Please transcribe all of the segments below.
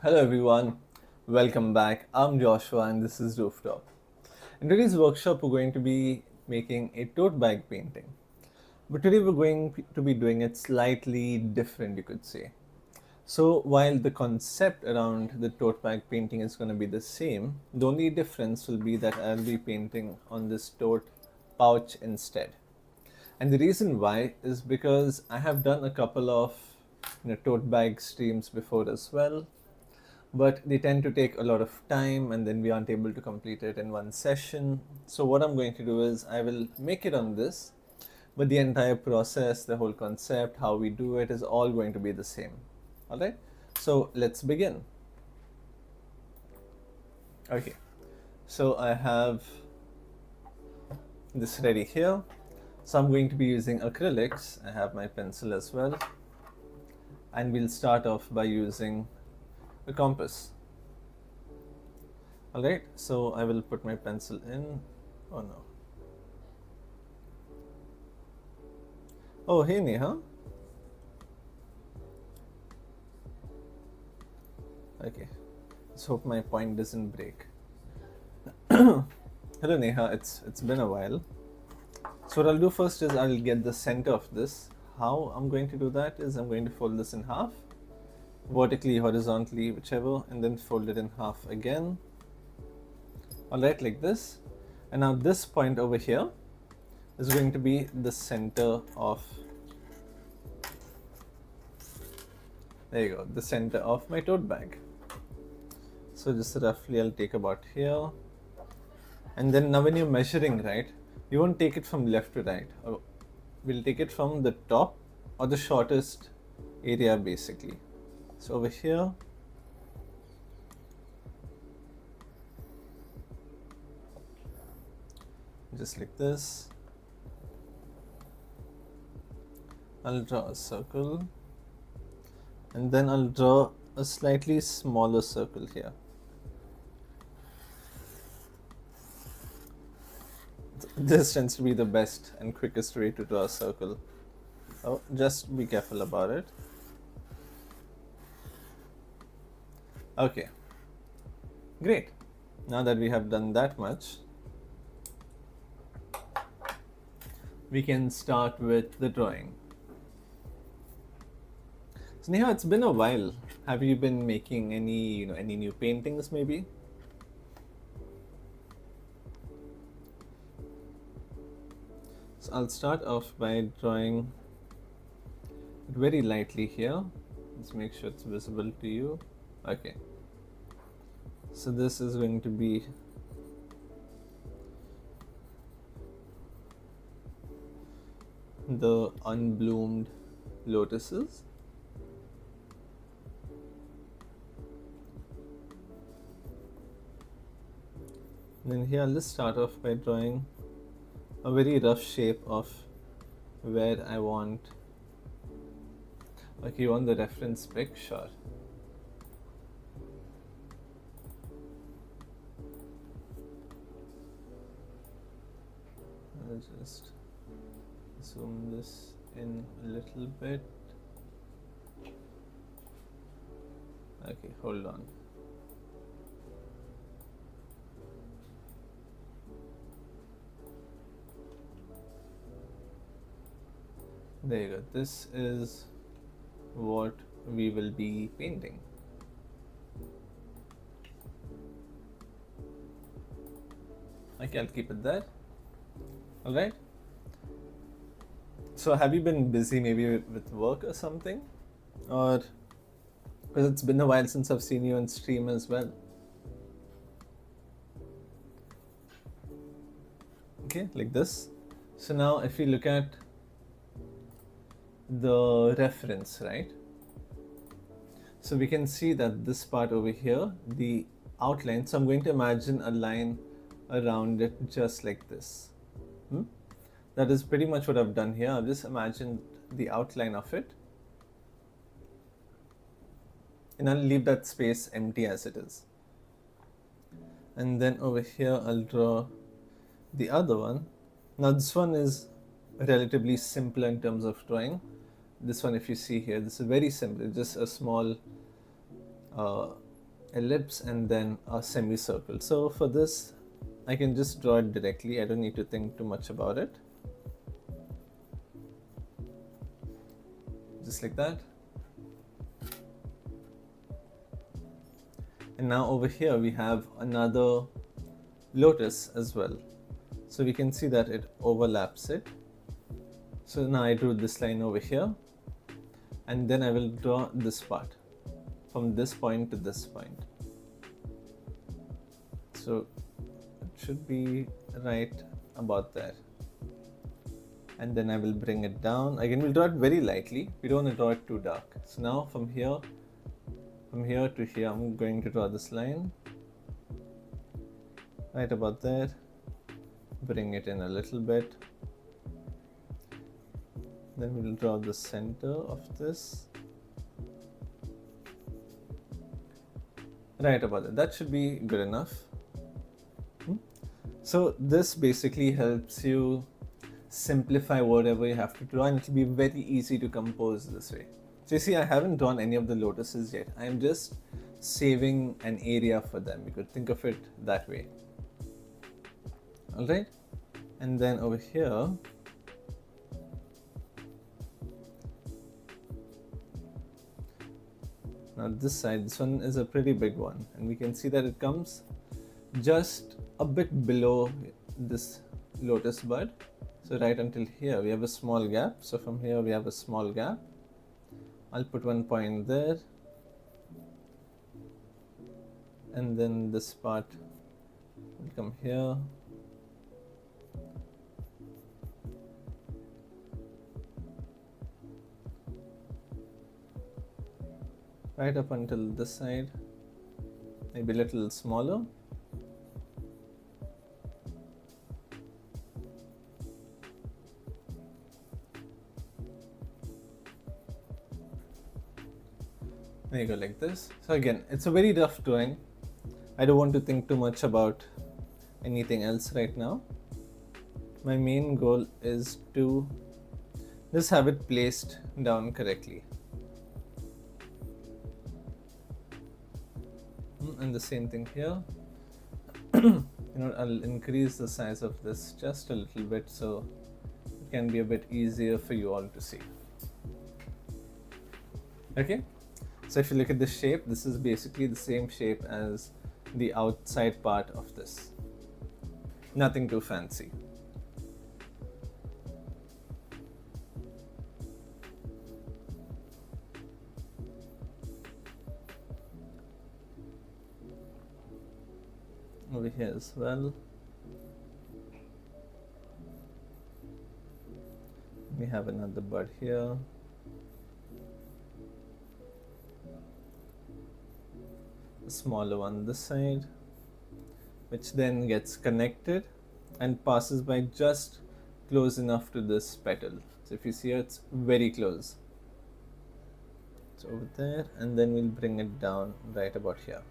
Hello everyone, welcome back. I'm Joshua and this is Rooftop. In today's workshop, we're going to be making a tote bag painting. But today we're going to be doing it slightly different, you could say. So while the concept around the tote bag painting is going to be the same, the only difference will be that I'll be painting on this tote pouch instead. And the reason why is because I have done a couple of tote bag streams before as well, but they tend to take a lot of time and then we aren't able to complete it in one session. So what I'm going to do is I will make it on this, but the entire process, the whole concept, how we do it is all going to be the same. All right, so let's begin. Okay, so I have this ready here. So I'm going to be using acrylics. I have my pencil as well, and we'll start off by using a compass. Alright, so I will put my pencil in. Oh no. Oh, hey Neha. Okay, let's hope my point doesn't break. Hello Neha, it's been a while. So what I'll do first is I'll get the center of this. How I'm going to do that is I'm going to fold this in half, vertically, horizontally, whichever, and then fold it in half again. Alright, like this. And now this point over here is going to be the center of, there you go, the center of my tote bag. So just roughly I'll take about here. And then now when you're measuring, right, you won't take it from left to right. We'll take it from the top or the shortest area basically. So over here, just like this, I'll draw a circle and then I'll draw a slightly smaller circle here. This tends to be the best and quickest way to draw a circle. Oh, just be careful about it. Okay, great. Now that we have done that much, we can start with the drawing. So Neha, it's been a while. Have you been making any new paintings maybe? So I'll start off by drawing it very lightly here. Let's make sure it's visible to you. Okay. So this is going to be the unbloomed lotuses. And then here I'll just start off by drawing a very rough shape of where I want. Okay, you want the reference pic? Sure. I'll just zoom this in a little bit. Okay, hold on. There you go. This is what we will be painting. Okay, I'll keep it there. Alright. So have you been busy maybe with work or something? Or because it's been a while since I've seen you on stream as well. Okay, like this. So now if we look at the reference, right? So we can see that this part over here, the outline, so I'm going to imagine a line around it just like this. That is pretty much what I've done here. I've just imagined the outline of it. And I'll leave that space empty as it is. And then over here, I'll draw the other one. Now this one is relatively simpler in terms of drawing. This one, if you see here, this is very simple. It's just a small ellipse and then a semicircle. So for this, I can just draw it directly. I don't need to think too much about it. Just like that. And now over here we have another lotus as well. So we can see that it overlaps it. So now I drew this line over here, and then I will draw this part from this point to this point. So it should be right about there. And then I will bring it down. Again, we'll draw it very lightly. We don't want to draw it too dark. So now from here to here, I'm going to draw this line right about there. Bring it in a little bit. Then we'll draw the center of this. Right about that. That should be good enough. So this basically helps you simplify whatever you have to draw, and it will be very easy to compose this way. So you see, I haven't drawn any of the lotuses yet. I'm just saving an area for them. You could think of it that way. Alright? And then over here, now this side, this one is a pretty big one, and we can see that it comes just a bit below this lotus bud. So right until here we have a small gap. So from here we have a small gap. I'll put one point there, and then this part will come here. Right up until this side, maybe a little smaller. There you go, like this. So again, it's a very rough drawing. I don't want to think too much about anything else right now. My main goal is to just have it placed down correctly. And the same thing here. I'll increase the size of this just a little bit so it can be a bit easier for you all to see. Okay, so if you look at the shape, this is basically the same shape as the outside part of this. Nothing too fancy. Over here as well. We have another bud here. A smaller one this side, which then gets connected and passes by just close enough to this petal. So if you see here, it's very close. It's over there, and then we'll bring it down right about here.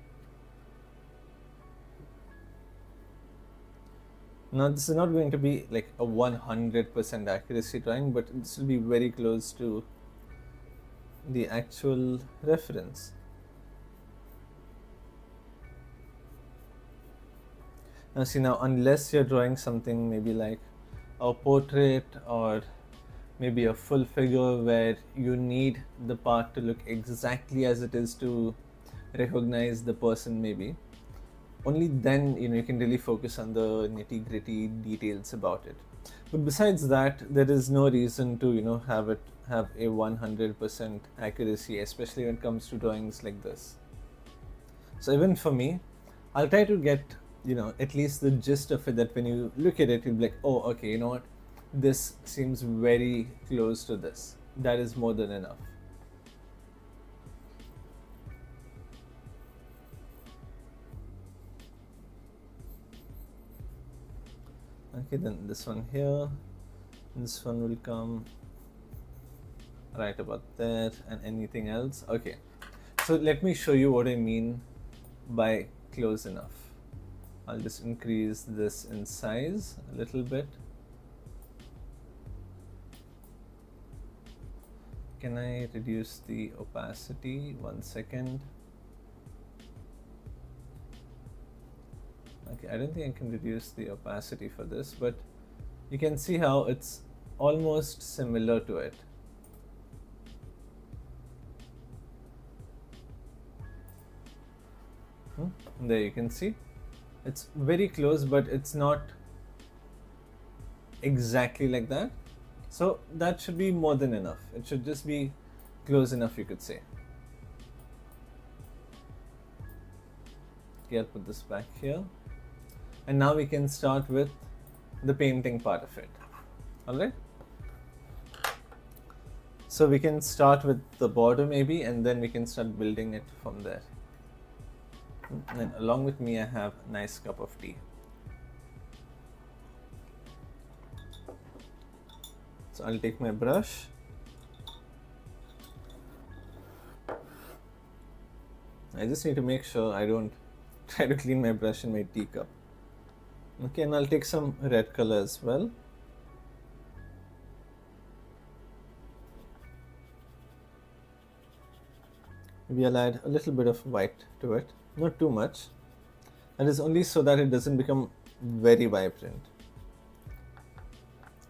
Now this is not going to be like a 100% accuracy drawing, but this will be very close to the actual reference. Now see, now unless you're drawing something maybe like a portrait or maybe a full figure where you need the part to look exactly as it is to recognize the person, maybe only then you can really focus on the nitty-gritty details about it. But besides that, there is no reason to have a 100% accuracy, especially when it comes to drawings like this. So even for me, I'll try to get at least the gist of it, that when you look at it, you'll be like, oh, okay, you know what, this seems very close to this. That is more than enough. Okay, then this one here, this one will come right about there, and anything else. Okay, so let me show you what I mean by close enough. I'll just increase this in size a little bit. Can I reduce the opacity? 1 second. Okay, I don't think I can reduce the opacity for this, but you can see how it's almost similar to it. There you can see it's very close, but it's not exactly like that. So that should be more than enough. It should just be close enough, you could say. Okay, I'll put this back here. And now we can start with the painting part of it. Alright? So we can start with the border maybe, and then we can start building it from there. And along with me, I have a nice cup of tea. So I'll take my brush. I just need to make sure I don't try to clean my brush in my teacup. Okay, and I'll take some red color as well. Maybe I'll add a little bit of white to it, not too much. That is only so that it doesn't become very vibrant.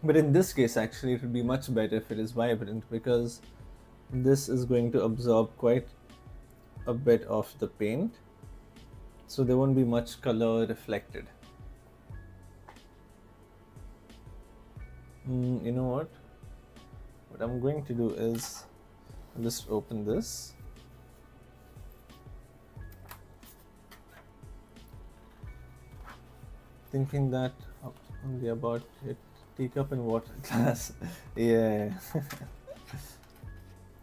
But in this case, actually, it would be much better if it is vibrant, because this is going to absorb quite a bit of the paint, so there won't be much color reflected. You know what? What I'm going to do is just open this. Thinking that only about it. Teacup and water glass. Yeah.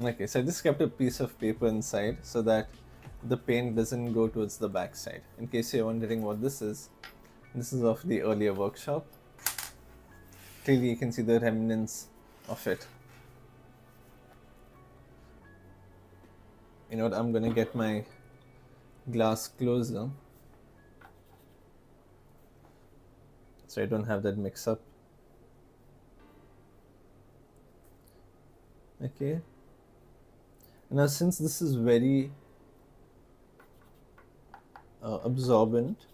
Okay, so I just kept a piece of paper inside so that the paint doesn't go towards the back side. In case you're wondering what this is of the earlier workshop. Clearly you can see the remnants of it. You know what, I'm gonna get my glass closer so I don't have that mix up. Okay, now since this is very absorbent,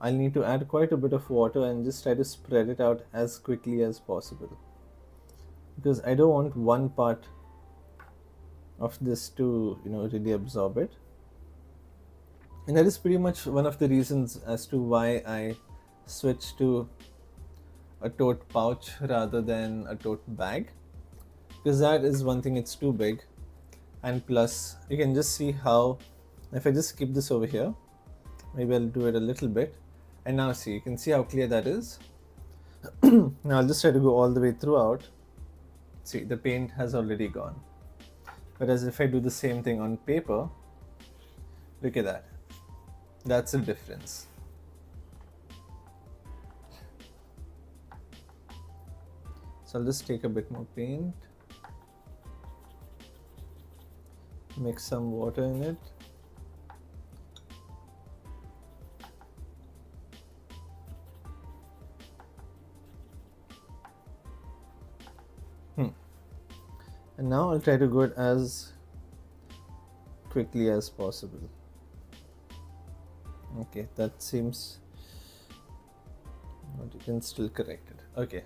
I'll need to add quite a bit of water and just try to spread it out as quickly as possible, because I don't want one part of this to, really absorb it. And that is pretty much one of the reasons as to why I switched to a tote pouch rather than a tote bag, because that is one thing, it's too big, and plus you can just see how, if I just keep this over here, maybe I'll do it a little bit, and now see, you can see how clear that is. Now I'll just try to go all the way throughout. See, the paint has already gone. Whereas if I do the same thing on paper, look at that, that's the difference. So I'll just take a bit more paint, mix some water in it. And now I'll try to go it as quickly as possible. Okay, that seems, but you can still correct it. Okay.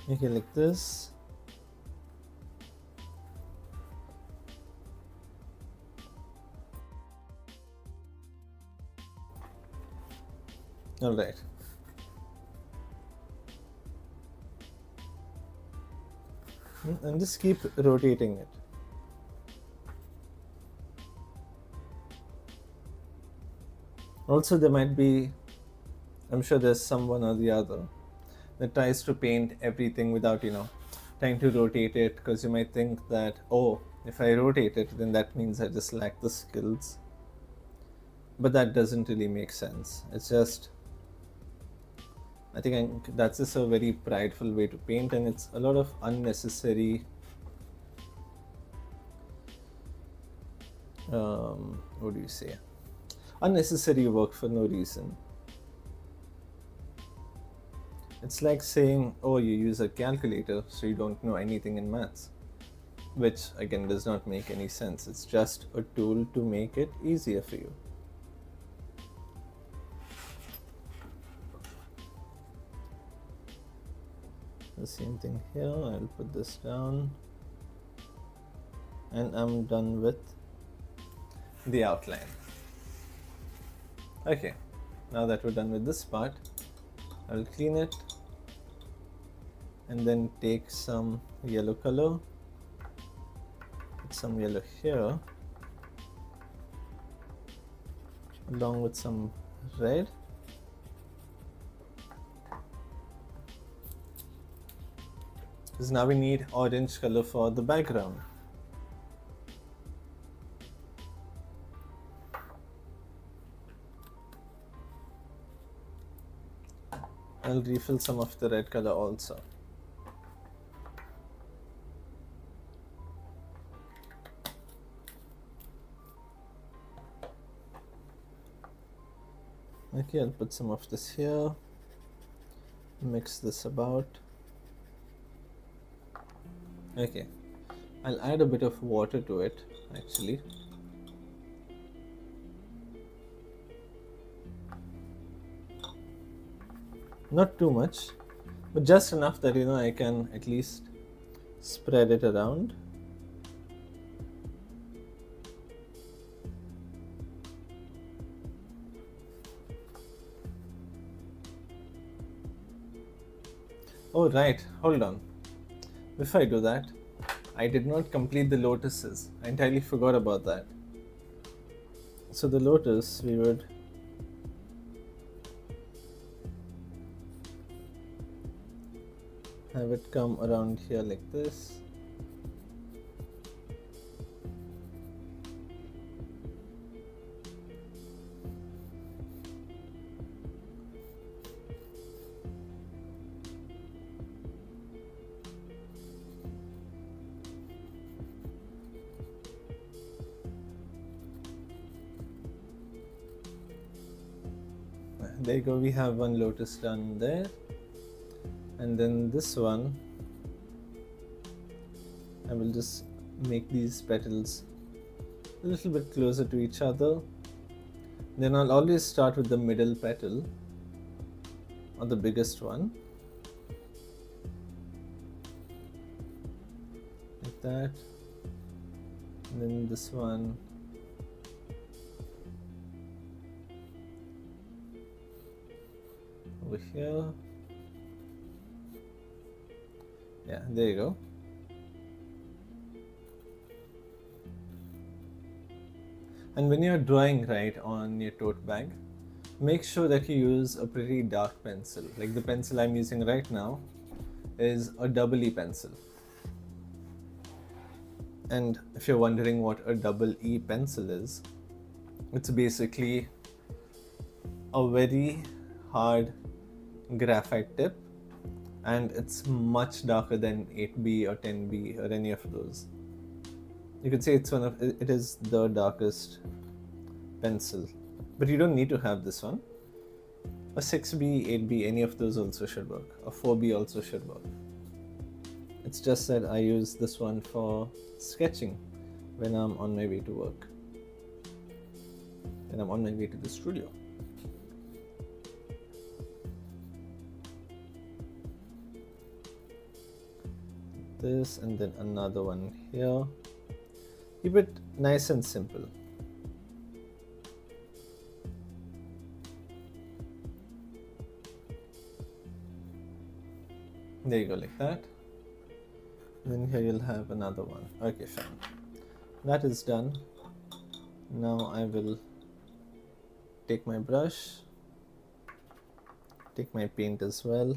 Okay, like this. All right. And just keep rotating it. Also, there might be, I'm sure there's someone or the other that tries to paint everything without, trying to rotate it, because you might think that, oh, if I rotate it, then that means I just lack the skills. But that doesn't really make sense. It's just, I think that's just a very prideful way to paint, and it's a lot of unnecessary what do you say, unnecessary work for no reason. It's like saying, oh, you use a calculator, so you don't know anything in maths, which again does not make any sense. It's just a tool to make it easier for you. The same thing here. I'll put this down, and I'm done with the outline. Okay, now that we're done with this part, I'll clean it and then take some yellow color, put some yellow here along with some red. Because now we need orange color for the background. I'll refill some of the red color also. Okay, I'll put some of this here, mix this about. Okay, I'll add a bit of water to it actually. Not too much, but just enough that I can at least spread it around. Oh right, hold on. Before I do that, I did not complete the lotuses. I entirely forgot about that. So the lotus, we would have it come around here like this. There you go, we have one lotus done there. And then this one, I will just make these petals a little bit closer to each other. Then I'll always start with the middle petal, or the biggest one, like that. And then this one, over here. Yeah, there you go. And when you're drawing right on your tote bag, make sure that you use a pretty dark pencil. Like the pencil I'm using right now is a double E pencil. And if you're wondering what a double E pencil is, it's basically a very hard graphite tip, and it's much darker than 8B or 10B or any of those. You could say it is the darkest pencil, but you don't need to have this one. A 6B, 8B, any of those also should work. A 4B also should work. It's just that I use this one for sketching when I'm on my way to work, when I'm on my way to the studio. This, and then another one here. Keep it nice and simple. There you go, like that. Then here you'll have another one. Okay, fine. That is done. Now I will take my brush, take my paint as well.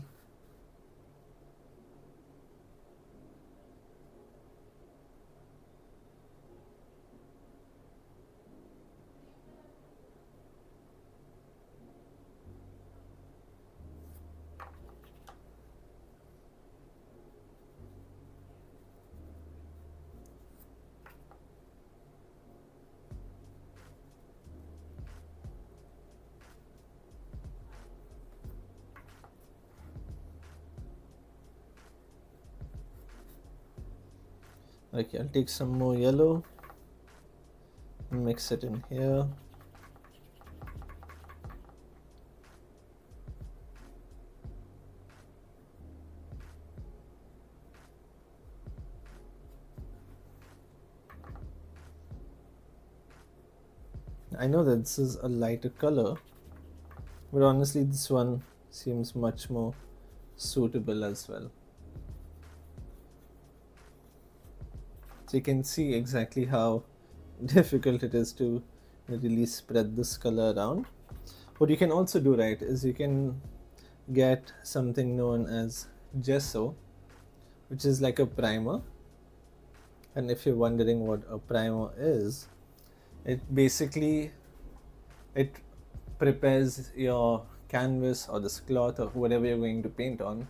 Okay, I'll take some more yellow, mix it in here. I know that this is a lighter color, but honestly this one seems much more suitable as well. So you can see exactly how difficult it is to really spread this color around. What you can also do, right, is you can get something known as gesso, which is like a primer. And if you're wondering what a primer is, it basically it prepares your canvas or this cloth or whatever you're going to paint on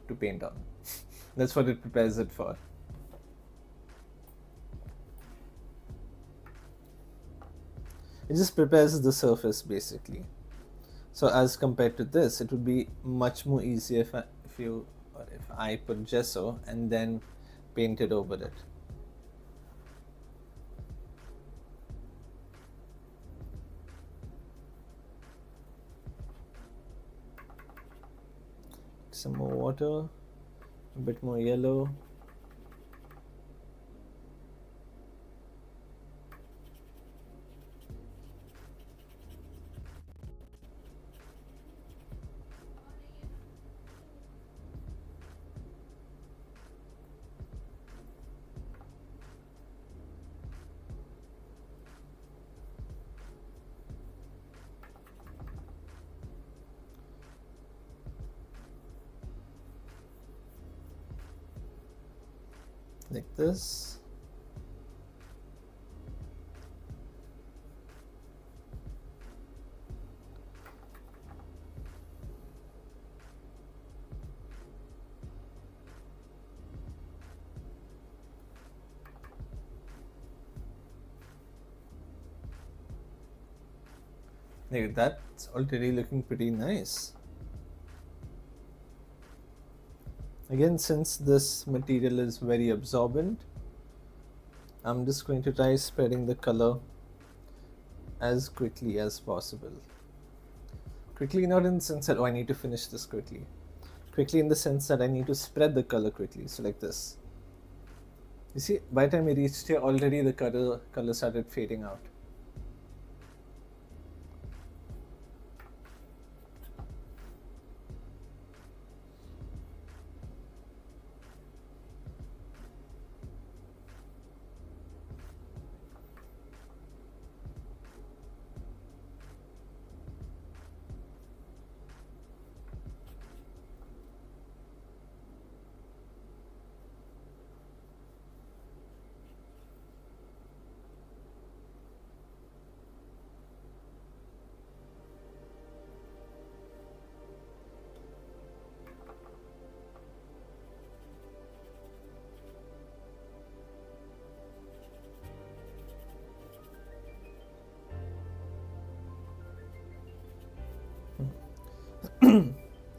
to paint on. That's what it prepares it for. It just prepares the surface basically. So as compared to this, it would be much more easier if I put gesso and then painted over it. Some more water, a bit more yellow. Like this. Like that's already looking pretty nice. Again, since this material is very absorbent, I'm just going to try spreading the color as quickly as possible. Quickly not in the sense that, oh, I need to finish this quickly. Quickly in the sense that I need to spread the color quickly. So like this. You see, by the time we reached here, already the color started fading out.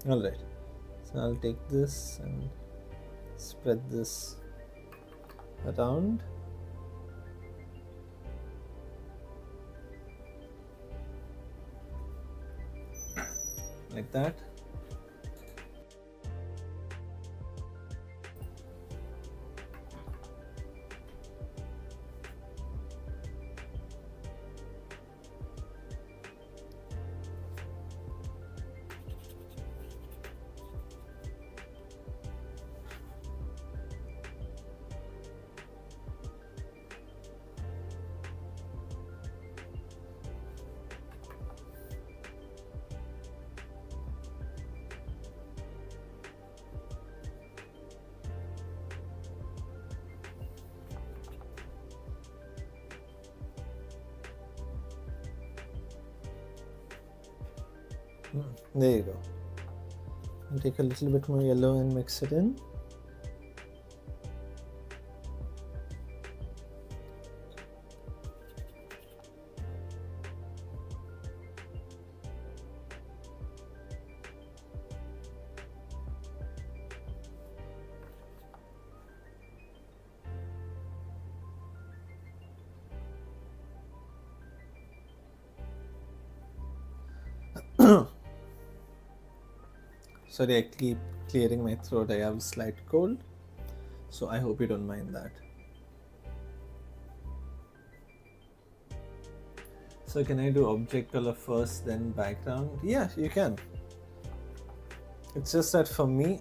Alright, so I'll take this and spread this around. Like that. There you go. I'll take a little bit more yellow and mix it in. Sorry, I keep clearing my throat. I have a slight cold, so I hope you don't mind that. So can I do object color first, then background? Yeah, you can. It's just that for me,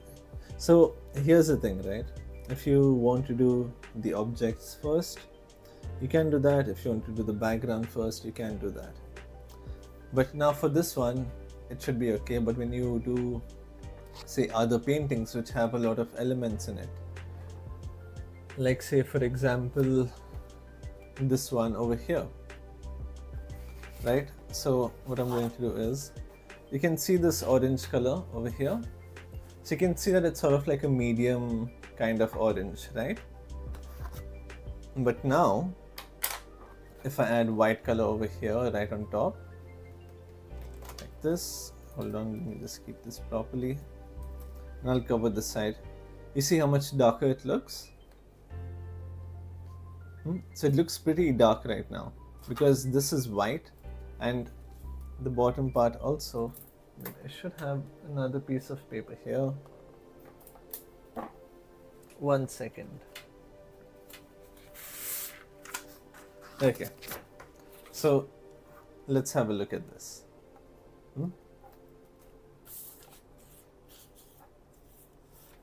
so here's the thing, right? If you want to do the objects first, you can do that. If you want to do the background first, you can do that. But now for this one, it should be okay. But when you do, say, other paintings which have a lot of elements in it, like say for example, this one over here, right? So what I'm going to do is, you can see this orange color over here. So you can see that it's sort of like a medium kind of orange, right? But now, if I add white color over here, right on top, like this, hold on, let me just keep this properly, and I'll cover this side. You see how much darker it looks? So it looks pretty dark right now, because this is white, and the bottom part also. I should have another piece of paper here. 1 second. Okay, so let's have a look at this. You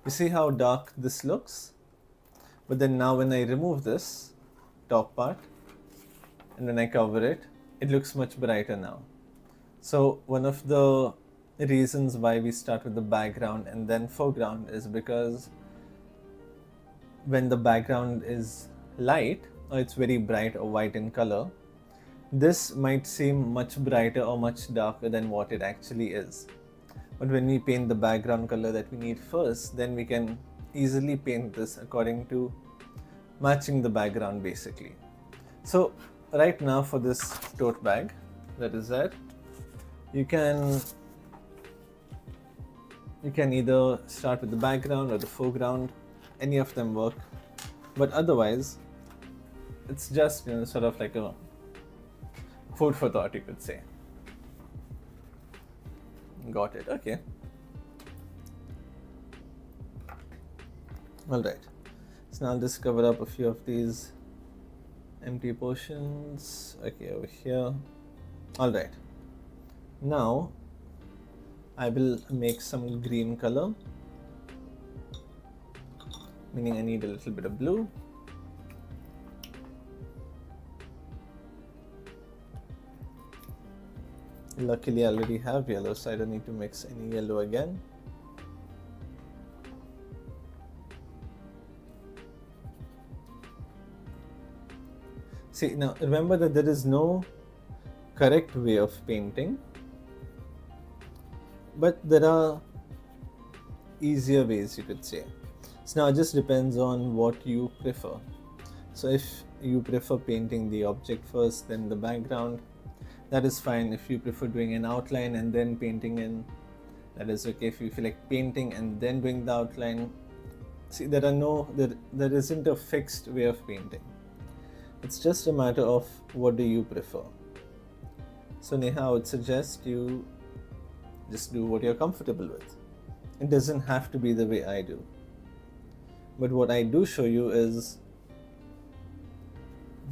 see how dark this looks? But then now when I remove this top part and when I cover it, it looks much brighter now. So one of the reasons why we start with the background and then foreground is because when the background is light or it's very bright or white in color, this might seem much brighter or much darker than what it actually is. But when we paint the background color that we need first, then we can easily paint this according to matching the background basically. So right now for this tote bag, that is that, you can either start with the background or the foreground. Any of them work, but otherwise it's just sort of like a food for thought, you could say. Got it. Okay, all right, so now I'll just cover up a few of these empty portions. Okay, over here. All right, now I will make some green color, meaning I need a little bit of blue. Luckily I already have yellow, so I don't need to mix any yellow again. See, now remember that there is no correct way of painting, but there are easier ways, you could say. So now it just depends on what you prefer. So if you prefer painting the object first, then the background, that is fine. If you prefer doing an outline and then painting in, that is okay. If you feel like painting and then doing the outline, see, there isn't a fixed way of painting. It's just a matter of what do you prefer. So Neha, I would suggest you just do what you're comfortable with. It doesn't have to be the way I do. But what I do show you is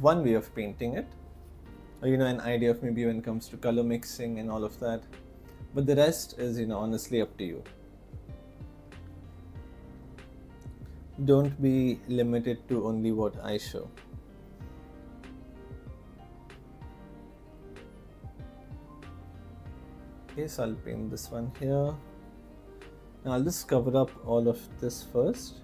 one way of painting it, or an idea of maybe when it comes to color mixing and all of that. But the rest is honestly up to you. Don't be limited to only what I show. Okay, so I'll paint this one here. Now I'll just cover up all of this first.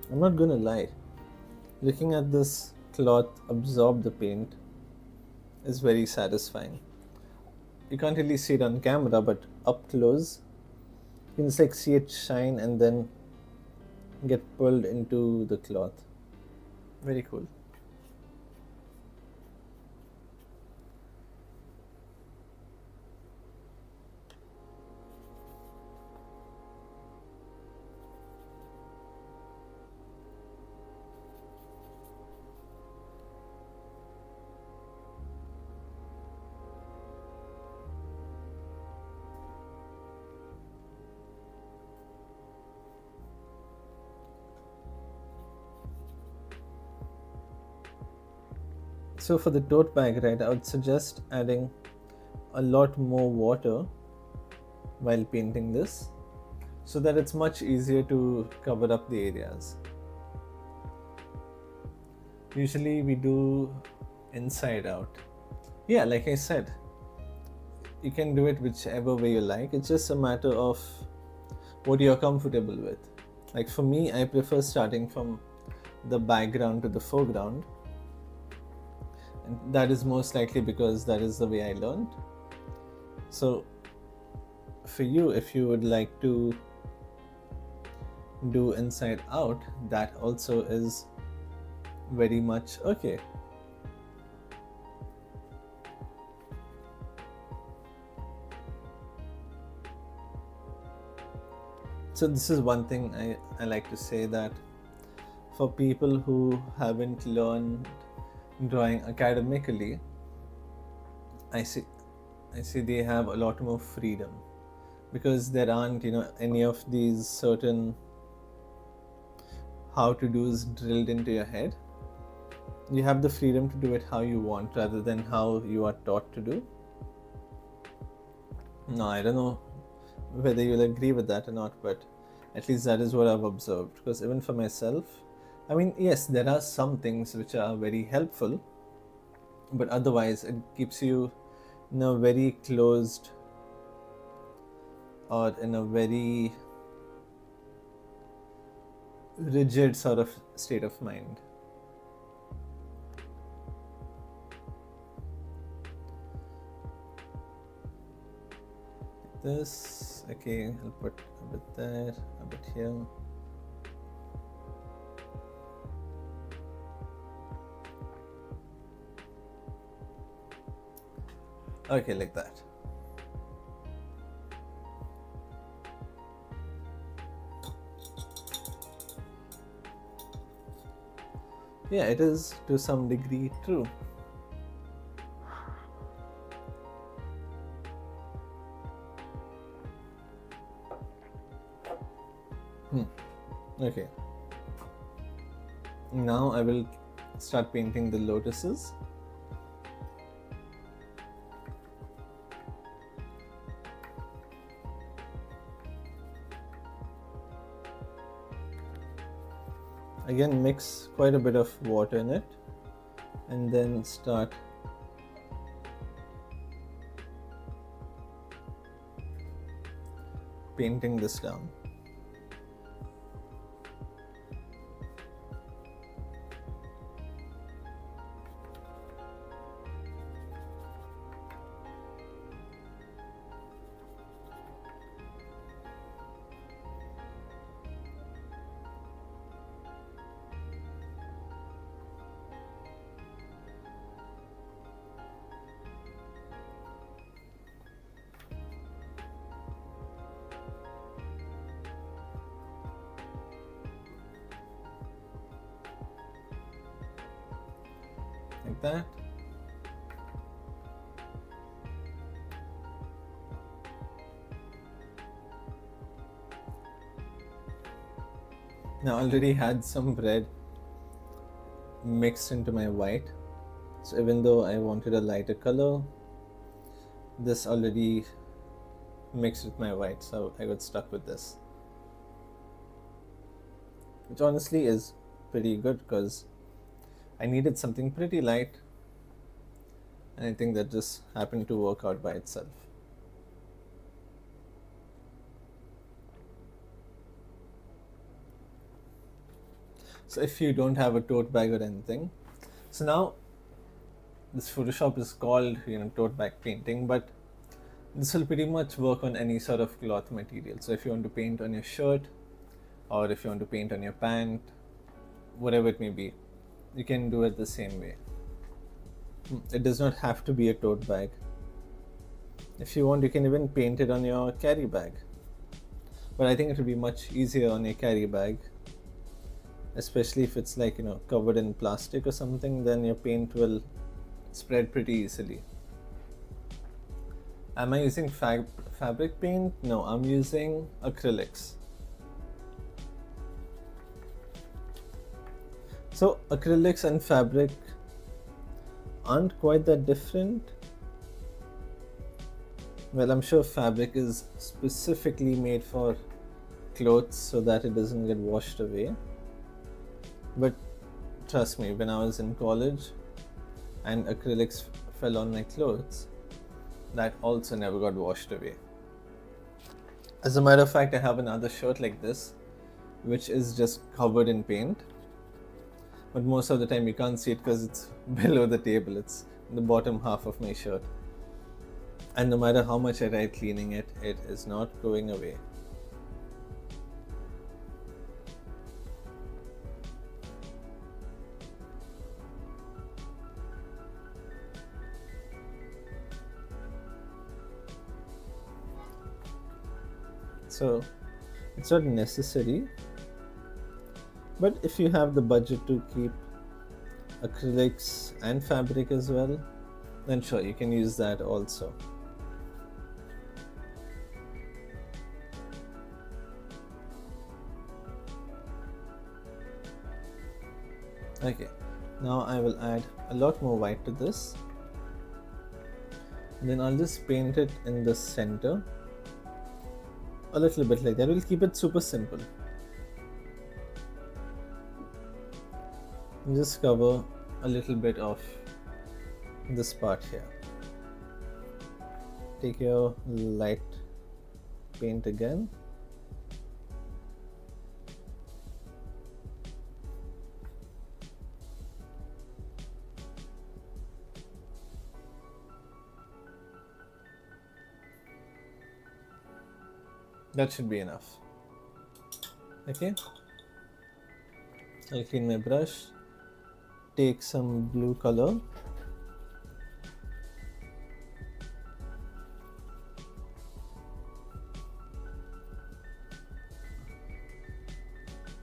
I'm not gonna lie, looking at this cloth absorb the paint is very satisfying. You can't really see it on camera, but up close, you can just see it shine and then get pulled into the cloth. Very cool. So for the tote bag, right, I would suggest adding a lot more water while painting this, so that it's much easier to cover up the areas. Usually we do inside out. Yeah, like I said, you can do it whichever way you like. It's just a matter of what you're comfortable with. Like for me, I prefer starting from the background to the foreground, and that is most likely because that is the way I learned. So for you, if you would like to do inside out, that also is very much okay. So this is one thing I like to say, that for people who haven't learned drawing academically, I see they have a lot more freedom, because there aren't any of these certain how to do's drilled into your head. You have the freedom to do it how you want rather than how you are taught to do. No, I don't know whether you'll agree with that or not, but at least that is what I've observed. Because even for myself, I mean, yes, there are some things which are very helpful, but otherwise it keeps you in a very closed or in a very rigid sort of state of mind. This, okay, I'll put a bit there, a bit here. Okay, like that. Yeah, it is to some degree true. Okay. Now I will start painting the lotuses. Again, mix quite a bit of water in it and then start painting this down. Like that. Now I already had some bread mixed into my white, so even though I wanted a lighter color, this already mixed with my white, so I got stuck with this, which honestly is pretty good because I needed something pretty light, and I think that just happened to work out by itself. So if you don't have a tote bag or anything, so now this Photoshop is called tote bag painting, but this will pretty much work on any sort of cloth material. So if you want to paint on your shirt, or if you want to paint on your pant, whatever it may be, you can do it the same way. It does not have to be a tote bag. If you want, you can even paint it on your carry bag. But I think it will be much easier on your carry bag, especially if it's like, covered in plastic or something, then your paint will spread pretty easily. Am I using fabric paint? No, I'm using acrylics. So acrylics and fabric aren't quite that different. Well, I'm sure fabric is specifically made for clothes so that it doesn't get washed away. But trust me, when I was in college and acrylics fell on my clothes, that also never got washed away. As a matter of fact, I have another shirt like this, which is just covered in paint. But most of the time you can't see it because it's below the table. It's in the bottom half of my shirt. And no matter how much I try cleaning it, it is not going away. So it's not necessary, but if you have the budget to keep acrylics and fabric as well, then sure, you can use that also. Okay, now I will add a lot more white to this. Then I'll just paint it in the center. A little bit like that. We'll keep it super simple. And just cover a little bit of this part here. Take your light paint again. That should be enough. Okay. I'll clean my brush. Take some blue color.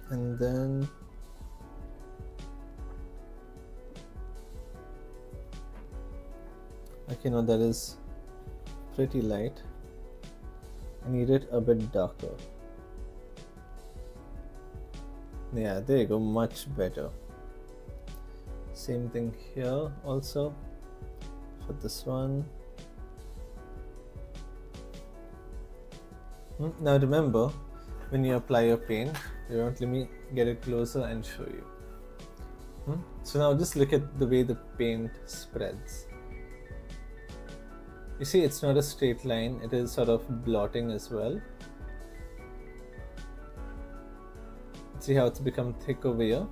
And then okay, now that is pretty light. I need it a bit darker. Yeah, there you go, much better. Same thing here also for this one. Now remember, when you apply your paint, let me get it closer and show you. So now just look at the way the paint spreads. You see, it's not a straight line, it is sort of blotting as well. See how it's become thick over here?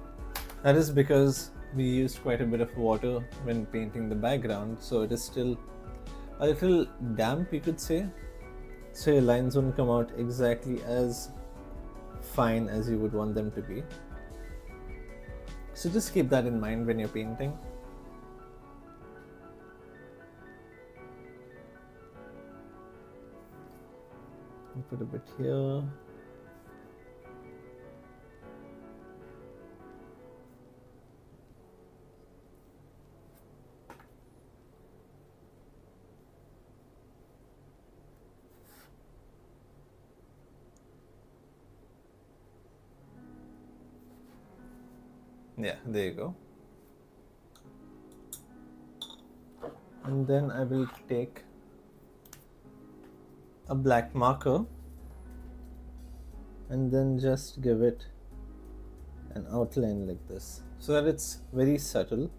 That is because we used quite a bit of water when painting the background, so it is still a little damp, you could say. So your lines won't come out exactly as fine as you would want them to be. So just keep that in mind when you're painting. Put a bit here. Yeah, there you go. And then I will take a black marker and then just give it an outline like this so that it's very subtle,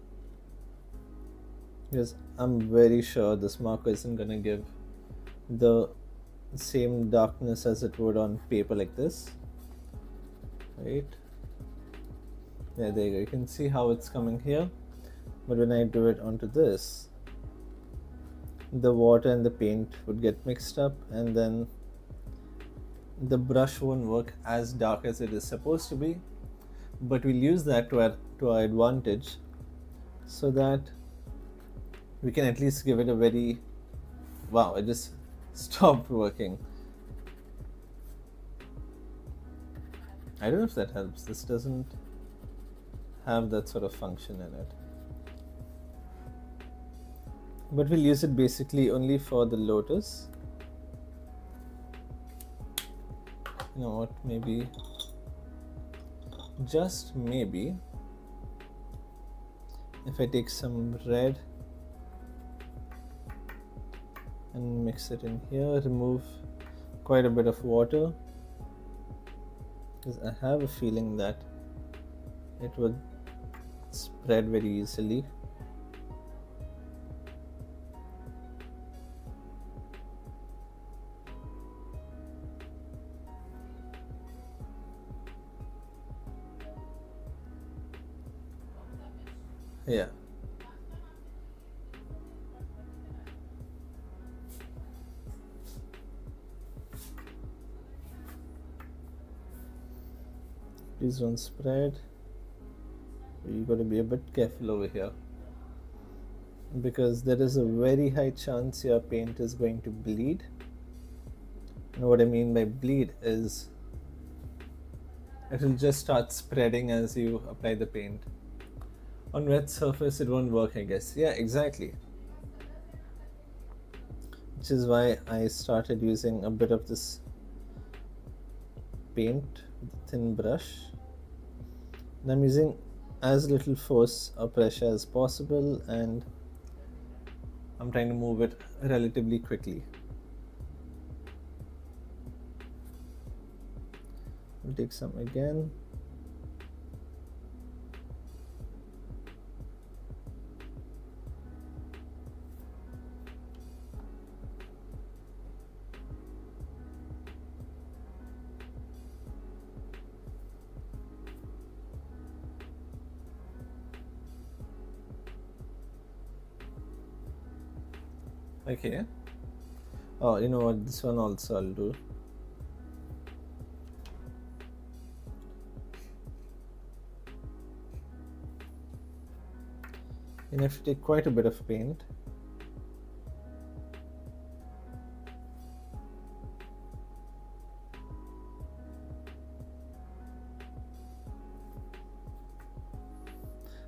because I'm very sure this marker isn't going to give the same darkness as it would on paper like this, right? Yeah, there you go. You can see how it's coming here, but when I do it onto this, the water and the paint would get mixed up, and then the brush won't work as dark as it is supposed to be. But we'll use that to to our advantage so that we can at least give it a very... Wow, it just stopped working. I don't know if that helps. This doesn't have that sort of function in it. But we'll use it basically only for the lotus. You know what, maybe, just maybe, if I take some red and mix it in here, remove quite a bit of water, because I have a feeling that it would spread very easily. Yeah. Please don't spread. You got to be a bit careful over here, because there is a very high chance your paint is going to bleed. And what I mean by bleed is it will just start spreading as you apply the paint. On wet surface it won't work, I guess. Yeah, exactly. Which is why I started using a bit of this paint with a thin brush. And I'm using as little force or pressure as possible, and I'm trying to move it relatively quickly. We'll take some again. Okay. Oh, you know what? This one also I'll do. You have to take quite a bit of paint.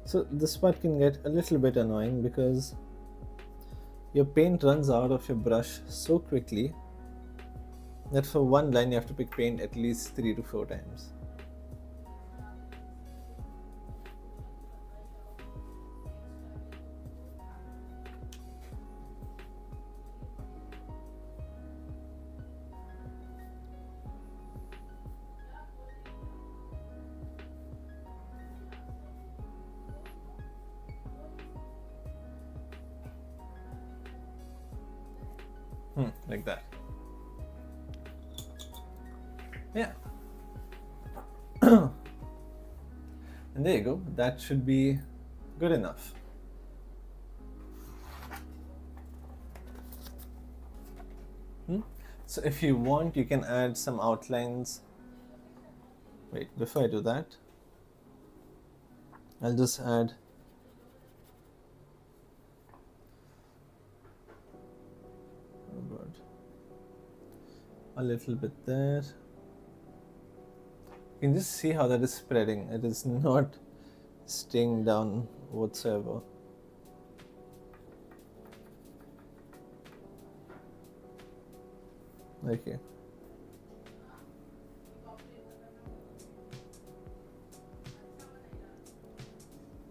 So this part can get a little bit annoying because your paint runs out of your brush so quickly that for one line you have to pick paint at least 3 to 4 times. Like that. Yeah. And there you go. That should be good enough. So if you want, you can add some outlines. Wait, before I do that, I'll just add a little bit there. You can just see how that is spreading. It is not staying down whatsoever. Okay.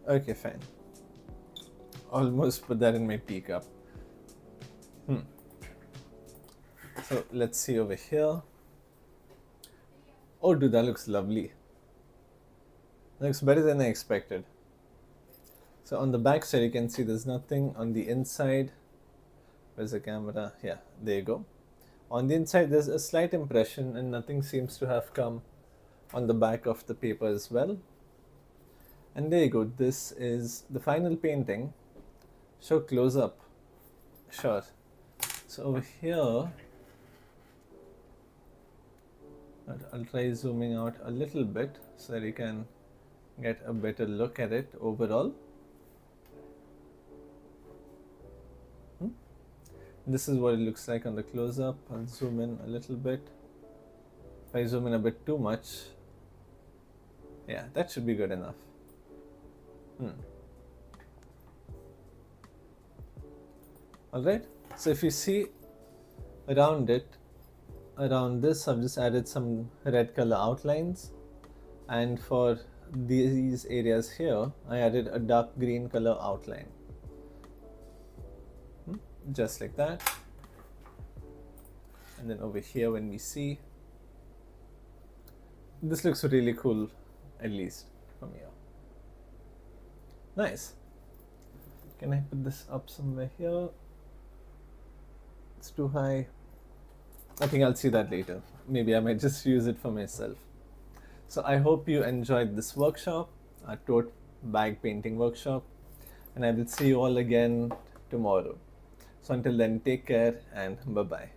Okay, fine. Almost put that in my teacup. So let's see over here. Oh dude, that looks lovely. That looks better than I expected. So on the back side you can see there's nothing. On the inside, where's the camera? Yeah, there you go. On the inside there's a slight impression and nothing seems to have come on the back of the paper as well. And there you go. This is the final painting. Show close up. Sure. So over here, I'll try zooming out a little bit so that you can get a better look at it overall. This is what it looks like on the close-up. I'll zoom in a little bit. If I zoom in a bit too much, yeah, that should be good enough. Alright, so if you see around it, around this, I've just added some red color outlines, and for these areas here, I added a dark green color outline. Just like that. And then over here, when we see, this looks really cool, at least from here. Nice. Can I put this up somewhere here? It's too high. I think I'll see that later. Maybe I might just use it for myself. So I hope you enjoyed this workshop, our tote bag painting workshop, and I will see you all again tomorrow. So until then, take care and bye-bye.